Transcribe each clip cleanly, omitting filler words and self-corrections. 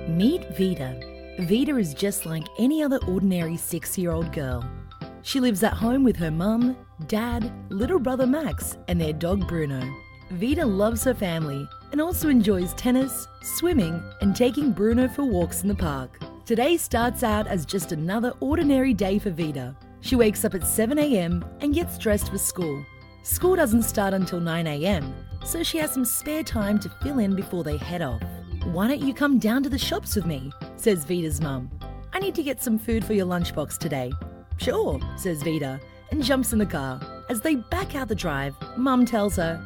Meet Vita. Vita is just like any other ordinary 6-year-old girl. She lives at home with her mum, dad, little brother Max, and their dog Bruno. Vita loves her family and also enjoys tennis, swimming, and taking Bruno for walks in the park. Today starts out as just another ordinary day for Vita. She wakes up at 7 a.m. and gets dressed for school. School doesn't start until 9 a.m, so she has some spare time to fill in before they head off. "Why don't you come down to the shops with me?" says Vita's mum. "I need to get some food for your lunchbox today." "Sure," says Vita, and jumps in the car. As they back out the drive, Mum tells her,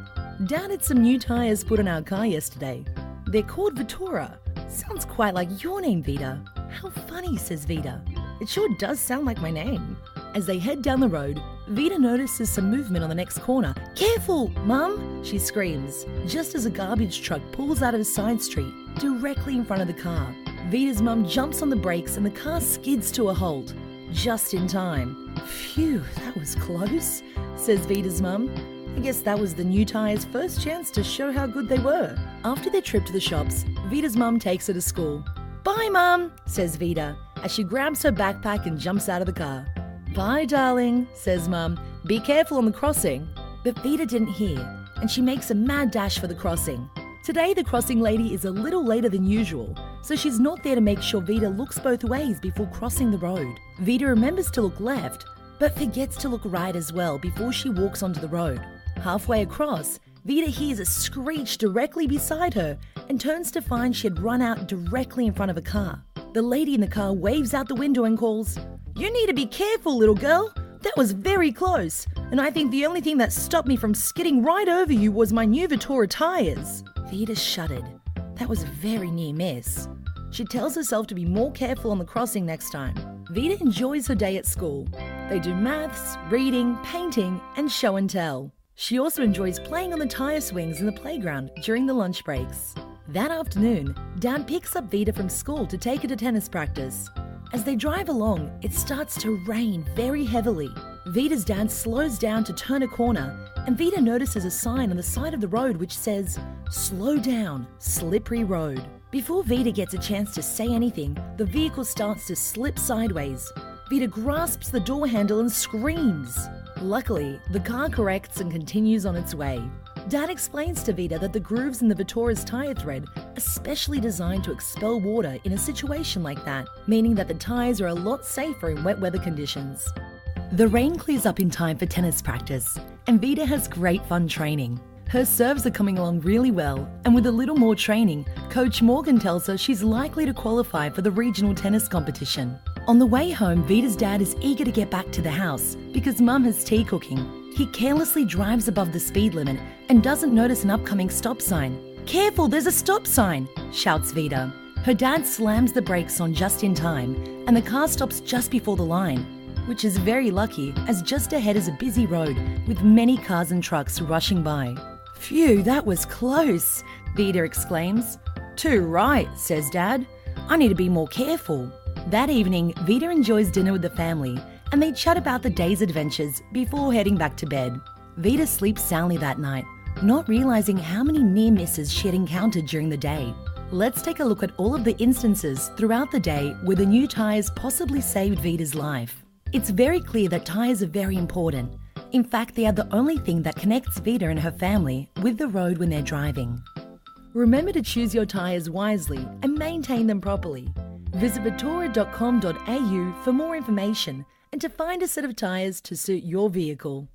"Dad had some new tyres put on our car yesterday. They're called Vitora. Sounds quite like your name, Vita." "How funny," says Vita. "It sure does sound like my name." As they head down the road, Vita notices some movement on the next corner. "Careful, Mum!" she screams, just as a garbage truck pulls out of a side street directly in front of the car. Vita's mum jumps on the brakes and the car skids to a halt, just in time. "Phew, that was close," says Vita's mum. "I guess that was the new tyres' first chance to show how good they were." After their trip to the shops, Vita's mum takes her to school. "Bye, Mum," says Vita, as she grabs her backpack and jumps out of the car. "Bye, darling," says Mum. "Be careful on the crossing." But Vita didn't hear, and she makes a mad dash for the crossing. Today, the crossing lady is a little later than usual, so she's not there to make sure Vita looks both ways before crossing the road. Vita remembers to look left, but forgets to look right as well before she walks onto the road. Halfway across, Vita hears a screech directly beside her and turns to find she had run out directly in front of a car. The lady in the car waves out the window and calls, "You need to be careful, little girl. That was very close, and I think the only thing that stopped me from skidding right over you was my new Vitora Tyres." Vita shuddered. That was a very near miss. She tells herself to be more careful on the crossing next time. Vita enjoys her day at school. They do maths, reading, painting, and show and tell. She also enjoys playing on the tyre swings in the playground during the lunch breaks. That afternoon, Dad picks up Vita from school to take her to tennis practice. As they drive along, it starts to rain very heavily. Vita's dad slows down to turn a corner, and Vita notices a sign on the side of the road which says, "Slow down, slippery road." Before Vita gets a chance to say anything, the vehicle starts to slip sideways. Vita grasps the door handle and screams. Luckily, the car corrects and continues on its way. Dad explains to Vita that the grooves in the Vitora's tyre thread are specially designed to expel water in a situation like that, meaning that the tyres are a lot safer in wet weather conditions. The rain clears up in time for tennis practice, and Vita has great fun training. Her serves are coming along really well, and with a little more training, Coach Morgan tells her she's likely to qualify for the regional tennis competition. On the way home, Vita's dad is eager to get back to the house because Mum has tea cooking. He carelessly drives above the speed limit and doesn't notice an upcoming stop sign. "Careful, there's a stop sign," shouts Vita. Her dad slams the brakes on just in time, and the car stops just before the line, which is very lucky as just ahead is a busy road with many cars and trucks rushing by. "Phew, that was close," Vita exclaims. "Too right," says Dad. "I need to be more careful." That evening, Vita enjoys dinner with the family, and they chat about the day's adventures before heading back to bed. Vita sleeps soundly that night, not realizing how many near misses she had encountered during the day. Let's take a look at all of the instances throughout the day where the new tyres possibly saved Vita's life. It's very clear that tyres are very important. In fact, they are the only thing that connects Vita and her family with the road when they're driving. Remember to choose your tyres wisely and maintain them properly. Visit vitora.com.au for more information and to find a set of tyres to suit your vehicle.